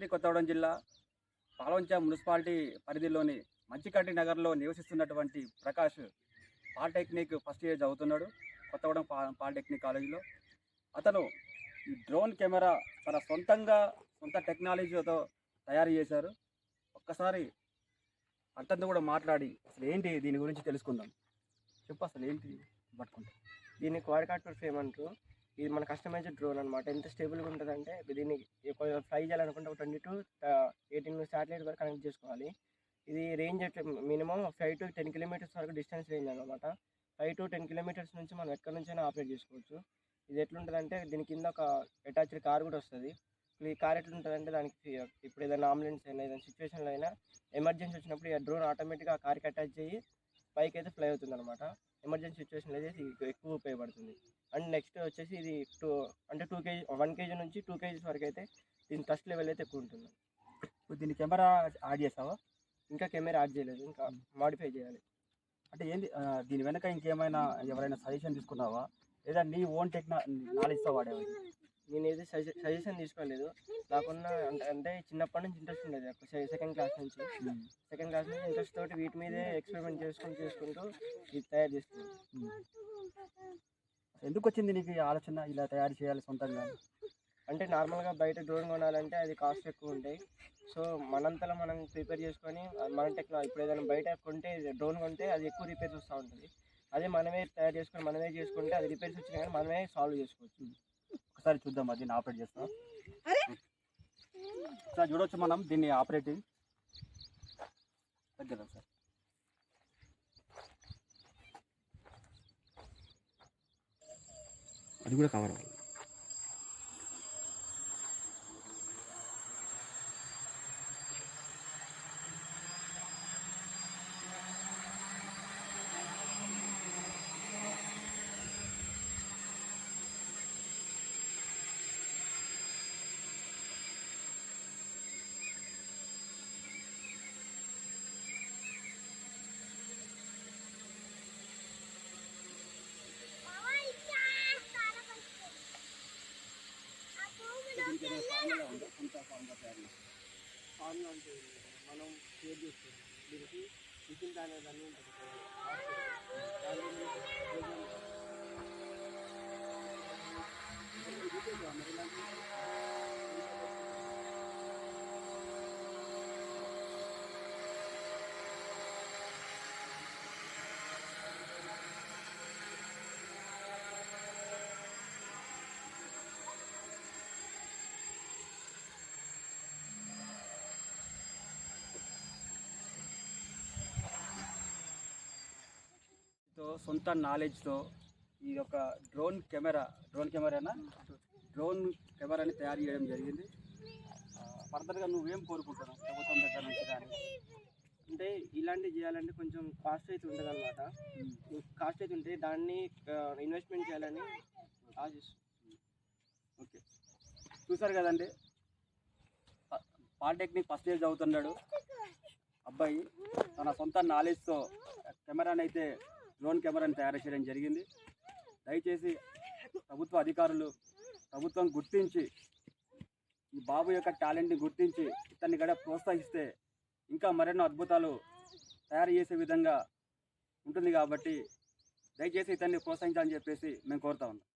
భద్రాద్రి కొత్తగూడెం జిల్లా పాల్వంచ మున్సిపాలిటీ పరిధిలోని మంచికంటి నగర్లో నివసిస్తున్నటువంటి ప్రకాష్ పాలిటెక్నిక్ ఫస్ట్ ఇయర్ చదువుతున్నాడు. కొత్తగూడెం పాలిటెక్నిక్ కాలేజీలో అతను ఈ డ్రోన్ కెమెరా తన సొంత టెక్నాలజీతో తయారు చేశారు. ఒక్కసారి అతనితో కూడా మాట్లాడి అసలు ఏంటి దీని గురించి తెలుసుకుందాం. చెప్పు అసలు ఏంటి పట్టుకుంటా. దీన్ని క్వాడ్కాప్టర్ ఫ్రేమ్ అంటారు. ఇది మన కస్టమైజ్డ్ డ్రోన్ అనమాట. ఎంత స్టేబుల్గా ఉంటుందంటే దీన్ని ఫ్లై చేయాలనుకుంటే ఒక 20 to 18 శాటిలైట్ వరకు కనెక్ట్ చేసుకోవాలి. ఇది రేంజ్ మినిమం 5 to 10 కిలోమీటర్స్ వరకు డిస్టెన్స్ రేంజ్ అనమాట. 5 to 10 కిలోమీటర్స్ నుంచి మనం ఎక్కడి నుంచైనా ఆపరేట్ చేసుకోవచ్చు. ఇది ఎట్లుంటుందంటే దీని కింద ఒక అటాచ్డ్ కార్ కూడా వస్తుంది. ఈ కార్ ఎట్లుంటుందంటే దానికి ఇప్పుడు ఏదైనా అంబులెన్స్ అయినా ఏదైనా సిచ్యువేషన్లో అయినా ఎమర్జెన్సీ వచ్చినప్పుడు ఈ డ్రోన్ ఆటోమేటిక్గా ఆ కార్కి అటాచ్ అయ్యి పైకి అయితే ఫ్లై అవుతుంది అనమాట. ఎమర్జెన్సీ సిచ్యువేషన్లో అయితే ఎక్కువ ఉపయోగపడుతుంది. అండ్ నెక్స్ట్ వచ్చేసి ఇది 2 kg 1 kg నుంచి 2 kgs వరకు అయితే దీని ట్రస్ట్ లెవెల్ అయితే ఎక్కువ ఉంటుంది. ఇప్పుడు దీని కెమెరా యాడ్ చేసావా? ఇంకా కెమెరా యాడ్ చేయలేదు, ఇంకా మాడిఫై చేయాలి. అంటే ఏంది దీని వెనక ఇంకేమైనా ఎవరైనా సజెషన్ తీసుకున్నావా, లేదా నీ ఓన్ నాలెడ్జ్తో వాడేవా? నేను ఏది సజెషన్ తీసుకోలేదు. నాకున్న అంటే చిన్నప్పటి నుంచి ఇంట్రెస్ట్ ఉండేది. సెకండ్ క్లాస్ నుంచి ఇంట్రెస్ట్ తోటి వీటి మీదే ఎక్స్పెరిమెంట్ చేసుకుంటూ ఇది తయారు చేస్తున్నాను. ఎందుకు వచ్చింది నీకు ఈ ఆలోచన ఇలా తయారు చేయాలి సొంతంగా? అంటే నార్మల్గా బయట డ్రోన్ కొనాలంటే అది కాస్ట్ ఎక్కువ ఉంటాయి. సో మనంతలో మనం ప్రిపేర్ చేసుకొని మన టెక్నాలజీ ఇప్పుడు ఏదైనా బయట కొంటే డ్రోన్ కొంటే అది ఎక్కువ రిపేర్స్ వస్తూ ఉంటుంది. అదే మనమే తయారు చేసుకొని మనమే చేసుకుంటే అది రిపేర్స్ వచ్చినా కానీ మనమే సాల్వ్ చేసుకోవచ్చు. ఒకసారి చూద్దాం, దీన్ని ఆపరేట్ చేస్తాం. సార్ చూడవచ్చు మనం దీన్ని ఆపరేటింగ్ దగ్గర సార్. అది కూడా కవర్ అవ్వాలి. ఫార్మ్లో అంటే మనం షేర్ చేస్తాం. దీనికి మిషన్ అనేది అన్నీ ఉంటుంది. సొంత నాలెడ్జ్తో ఈ యొక్క డ్రోన్ కెమెరాని తయారు చేయడం జరిగింది. ఫర్దర్గా నువ్వేం కోరుకుంటున్నావు ప్రభుత్వం దగ్గర నుంచి? కానీ అంటే ఇలాంటివి చేయాలంటే కొంచెం కాస్ట్ అయితే ఉంటుంది అనమాట. కాస్ట్ అయితే ఉంటే దాన్ని ఇన్వెస్ట్మెంట్ చేయాలని ఆశిస్తుంది. ఓకే, చూసారు కదండి, పాలిటెక్నిక్ ఫస్ట్ ఇయర్ చదువుతున్నాడు అబ్బాయి. తన సొంత నాలెడ్జ్తో డ్రోన్ కెమెరాని తయారు చేయడం జరిగింది. దయచేసి ప్రభుత్వ అధికారులు ప్రభుత్వం గుర్తించి ఈ బాబు యొక్క టాలెంట్ని గుర్తించి ఇతన్ని కూడా ప్రోత్సహిస్తే ఇంకా మరెన్నో అద్భుతాలు తయారు చేసే విధంగా ఉంటుంది. కాబట్టి దయచేసి ఇతన్ని ప్రోత్సహించాలని చెప్పేసి మేము కోరుతా ఉన్నాం.